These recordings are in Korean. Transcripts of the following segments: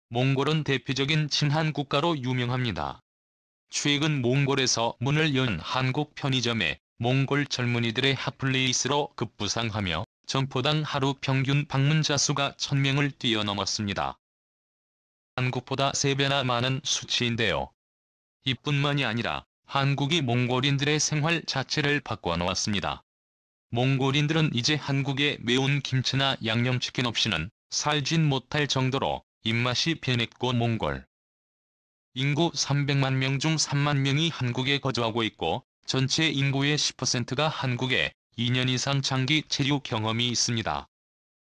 몽골은 대표적인 친한 국가로 유명합니다. 최근 몽골에서 문을 연 한국 편의점에 몽골 젊은이들의 핫플레이스로 급부상하며 점포당 하루 평균 방문자 수가 1000명을 뛰어넘었습니다. 한국보다 3배나 많은 수치인데요. 이뿐만이 아니라 한국이 몽골인들의 생활 자체를 바꿔놓았습니다. 몽골인들은 이제 한국의 매운 김치나 양념치킨 없이는 살진 못할 정도로 입맛이 변했고 몽골 인구 300만 명 중 3만 명이 한국에 거주하고 있고 전체 인구의 10%가 한국에 2년 이상 장기 체류 경험이 있습니다.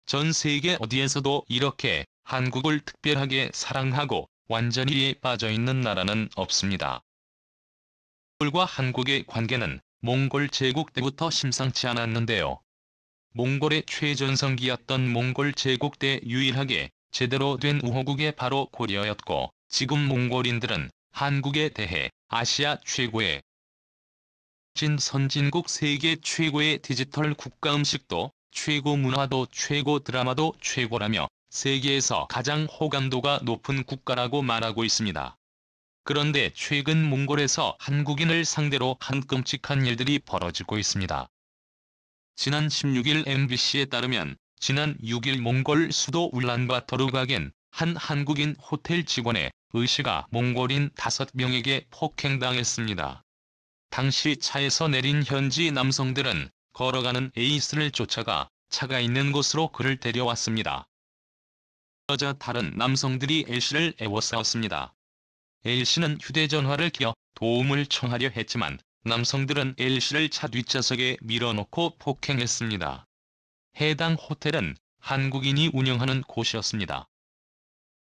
전 세계 어디에서도 이렇게 한국을 특별하게 사랑하고 완전히 빠져있는 나라는 없습니다. 몽골과 한국의 관계는 몽골 제국 때부터 심상치 않았는데요. 몽골의 최전성기였던 몽골 제국 때 유일하게 제대로 된 우호국이 바로 고려였고 지금 몽골인들은 한국에 대해 아시아 최고의 선진국 세계 최고의 디지털 국가음식도 최고 문화도 최고 드라마도 최고라며 세계에서 가장 호감도가 높은 국가라고 말하고 있습니다. 그런데 최근 몽골에서 한국인을 상대로 한 끔찍한 일들이 벌어지고 있습니다. 지난 16일 MBC에 따르면 지난 6일 몽골 수도 울란바토르각엔 한 한국인 호텔 직원의 의씨가 몽골인 5명에게 폭행당했습니다. 당시 차에서 내린 현지 남성들은 걸어가는 A씨를 쫓아가 차가 있는 곳으로 그를 데려왔습니다. 그러자 다른 남성들이 A씨를 애워싸웠습니다. A씨는 휴대전화를 켜 도움을 청하려 했지만 남성들은 A씨를 차 뒷좌석에 밀어넣고 폭행했습니다. 해당 호텔은 한국인이 운영하는 곳이었습니다.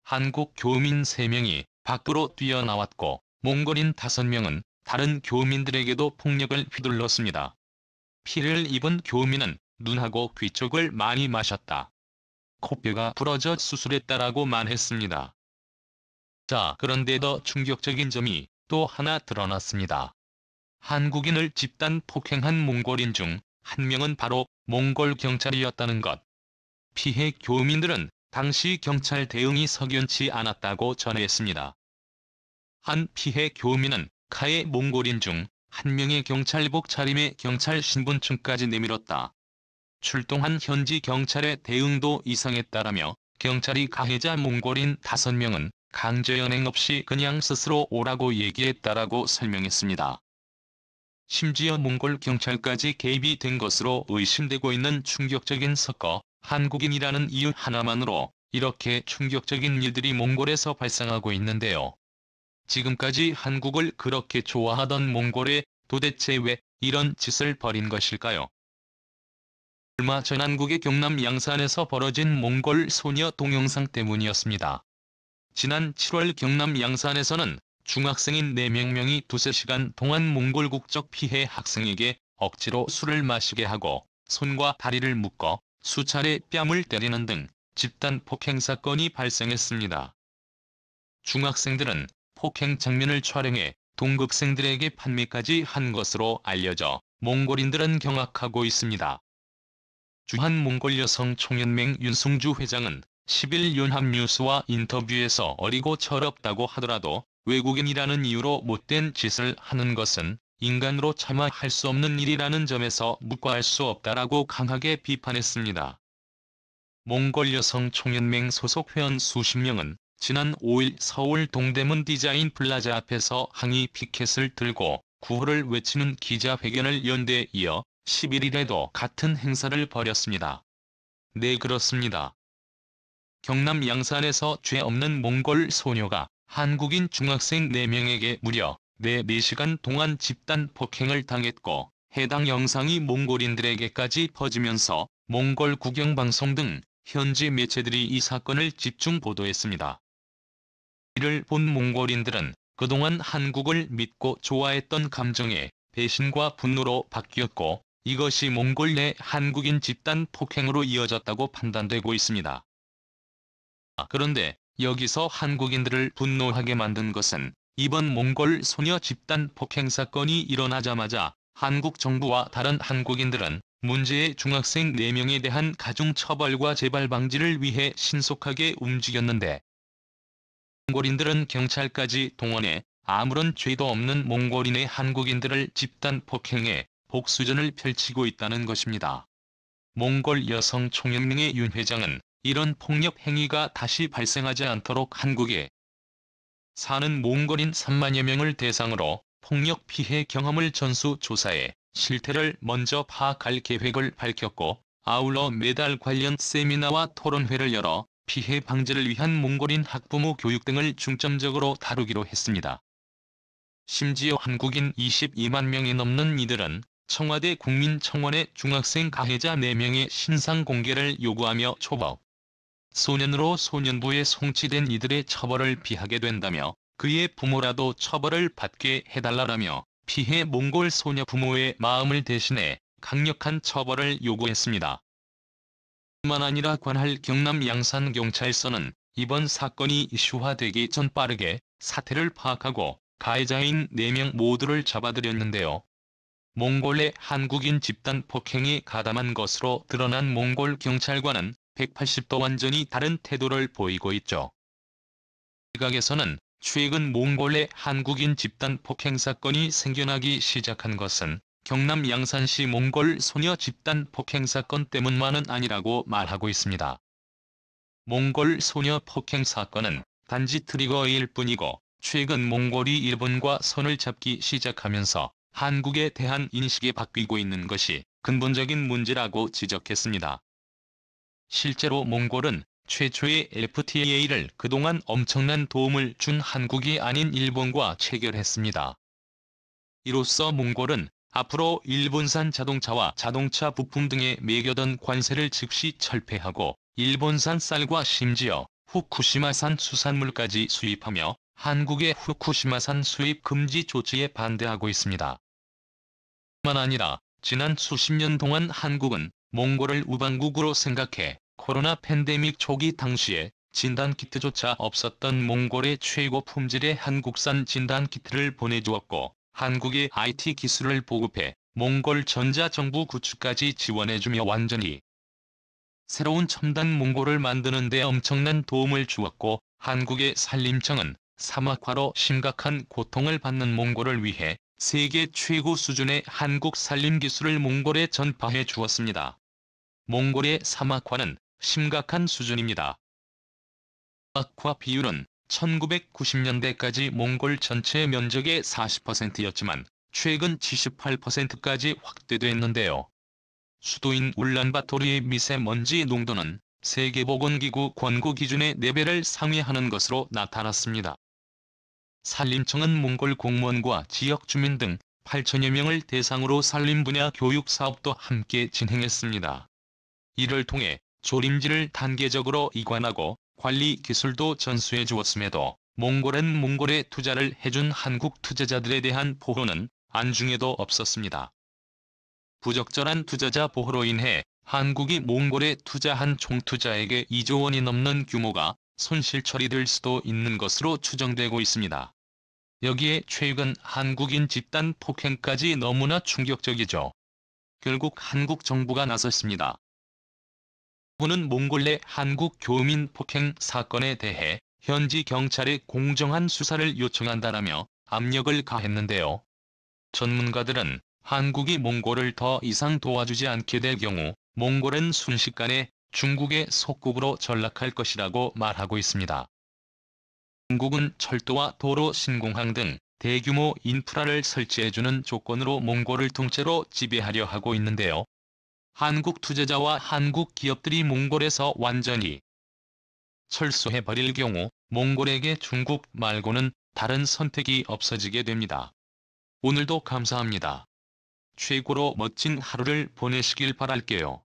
한국 교민 3명이 밖으로 뛰어나왔고 몽골인 5명은 다른 교민들에게도 폭력을 휘둘렀습니다. 피해를 입은 교민은 눈하고 귀 쪽을 많이 마셨다. 코뼈가 부러져 수술했다라고 말했습니다. 자, 그런데 더 충격적인 점이 또 하나 드러났습니다. 한국인을 집단 폭행한 몽골인 중 한 명은 바로 몽골 경찰이었다는 것. 피해 교민들은 당시 경찰 대응이 석연치 않았다고 전했습니다. 한 피해 교민은 카의 몽골인 중 한 명의 경찰복 차림에 경찰 신분증까지 내밀었다. 출동한 현지 경찰의 대응도 이상했다라며 경찰이 가해자 몽골인 5명은 강제연행 없이 그냥 스스로 오라고 얘기했다라고 설명했습니다. 심지어 몽골 경찰까지 개입이 된 것으로 의심되고 있는 충격적인 사건, 한국인이라는 이유 하나만으로 이렇게 충격적인 일들이 몽골에서 발생하고 있는데요. 지금까지 한국을 그렇게 좋아하던 몽골에 도대체 왜 이런 짓을 벌인 것일까요? 얼마 전 한국의 경남 양산에서 벌어진 몽골 소녀 동영상 때문이었습니다. 지난 7월 경남 양산에서는 중학생인 4명이 2~3시간 동안 몽골 국적 피해 학생에게 억지로 술을 마시게 하고 손과 다리를 묶어 수차례 뺨을 때리는 등 집단 폭행 사건이 발생했습니다. 중학생들은 폭행 장면을 촬영해 동급생들에게 판매까지 한 것으로 알려져 몽골인들은 경악하고 있습니다. 주한몽골 여성총연맹 윤승주 회장은 10일 연합뉴스와 인터뷰에서 어리고 철없다고 하더라도 외국인이라는 이유로 못된 짓을 하는 것은 인간으로 차마 할 수 없는 일이라는 점에서 묵과할 수 없다라고 강하게 비판했습니다. 몽골 여성총연맹 소속 회원 수십 명은 지난 5일 서울 동대문 디자인 플라자 앞에서 항의 피켓을 들고 구호를 외치는 기자회견을 연 데 이어 11일에도 같은 행사를 벌였습니다. 네, 그렇습니다. 경남 양산에서 죄 없는 몽골 소녀가 한국인 중학생 4명에게 무려 4시간 동안 집단 폭행을 당했고 해당 영상이 몽골인들에게까지 퍼지면서 몽골 국영방송 등 현지 매체들이 이 사건을 집중 보도했습니다. 이를 본 몽골인들은 그동안 한국을 믿고 좋아했던 감정에 배신과 분노로 바뀌었고 이것이 몽골 내 한국인 집단 폭행으로 이어졌다고 판단되고 있습니다. 그런데 여기서 한국인들을 분노하게 만든 것은 이번 몽골 소녀 집단 폭행 사건이 일어나자마자 한국 정부와 다른 한국인들은 문제의 중학생 4명에 대한 가중처벌과 재발 방지를 위해 신속하게 움직였는데 몽골인들은 경찰까지 동원해 아무런 죄도 없는 몽골인의 한국인들을 집단 폭행해 복수전을 펼치고 있다는 것입니다. 몽골 여성총연맹의 윤 회장은 이런 폭력 행위가 다시 발생하지 않도록 한국에 사는 몽골인 3만여 명을 대상으로 폭력 피해 경험을 전수조사해 실태를 먼저 파악할 계획을 밝혔고, 아울러 매달 관련 세미나와 토론회를 열어 피해 방지를 위한 몽골인 학부모 교육 등을 중점적으로 다루기로 했습니다. 심지어 한국인 22만 명이 넘는 이들은 청와대 국민청원에 중학생 가해자 4명의 신상 공개를 요구하며 초법 소년으로 소년부에 송치된 이들의 처벌을 피하게 된다며 그의 부모라도 처벌을 받게 해달라라며 피해 몽골 소녀 부모의 마음을 대신해 강력한 처벌을 요구했습니다. 뿐만 아니라 관할 경남 양산경찰서는 이번 사건이 이슈화되기 전 빠르게 사태를 파악하고 가해자인 4명 모두를 잡아들였는데요. 몽골의 한국인 집단 폭행이 가담한 것으로 드러난 몽골 경찰관은 180도 완전히 다른 태도를 보이고 있죠. 일각에서는 최근 몽골의 한국인 집단 폭행 사건이 생겨나기 시작한 것은 경남 양산시 몽골 소녀 집단 폭행 사건 때문만은 아니라고 말하고 있습니다. 몽골 소녀 폭행 사건은 단지 트리거일 뿐이고, 최근 몽골이 일본과 손을 잡기 시작하면서 한국에 대한 인식이 바뀌고 있는 것이 근본적인 문제라고 지적했습니다. 실제로 몽골은 최초의 FTA를 그동안 엄청난 도움을 준 한국이 아닌 일본과 체결했습니다. 이로써 몽골은 앞으로 일본산 자동차와 자동차 부품 등에 매겨던 관세를 즉시 철폐하고 일본산 쌀과 심지어 후쿠시마산 수산물까지 수입하며 한국의 후쿠시마산 수입 금지 조치에 반대하고 있습니다. 뿐만 아니라 지난 수십 년 동안 한국은 몽골을 우방국으로 생각해 코로나 팬데믹 초기 당시에 진단키트조차 없었던 몽골의 최고 품질의 한국산 진단키트를 보내주었고, 한국의 IT 기술을 보급해 몽골 전자정부 구축까지 지원해주며 완전히 새로운 첨단 몽골을 만드는 데 엄청난 도움을 주었고, 한국의 산림청은 사막화로 심각한 고통을 받는 몽골을 위해 세계 최고 수준의 한국 산림 기술을 몽골에 전파해 주었습니다. 몽골의 사막화는 심각한 수준입니다. 사막화 비율은 1990년대까지 몽골 전체 면적의 40%였지만 최근 78%까지 확대됐는데요. 수도인 울란바토르의 미세먼지 농도는 세계보건기구 권고 기준의 4배를 상회하는 것으로 나타났습니다. 산림청은 몽골 공무원과 지역 주민 등 8천여 명을 대상으로 산림 분야 교육 사업도 함께 진행했습니다. 이를 통해 조림지를 단계적으로 이관하고 관리 기술도 전수해 주었음에도 몽골은 몽골에 투자를 해준 한국 투자자들에 대한 보호는 안중에도 없었습니다. 부적절한 투자자 보호로 인해 한국이 몽골에 투자한 총투자액의 2조 원이 넘는 규모가 손실 처리될 수도 있는 것으로 추정되고 있습니다. 여기에 최근 한국인 집단 폭행까지 너무나 충격적이죠. 결국 한국 정부가 나섰습니다. 정부는 몽골 내 한국 교민 폭행 사건에 대해 현지 경찰에 공정한 수사를 요청한다라며 압력을 가했는데요. 전문가들은 한국이 몽골을 더 이상 도와주지 않게 될 경우 몽골은 순식간에 중국의 속국으로 전락할 것이라고 말하고 있습니다. 중국은 철도와 도로 신공항 등 대규모 인프라를 설치해주는 조건으로 몽골을 통째로 지배하려 하고 있는데요. 한국 투자자와 한국 기업들이 몽골에서 완전히 철수해버릴 경우 몽골에게 중국 말고는 다른 선택이 없어지게 됩니다. 오늘도 감사합니다. 최고로 멋진 하루를 보내시길 바랄게요.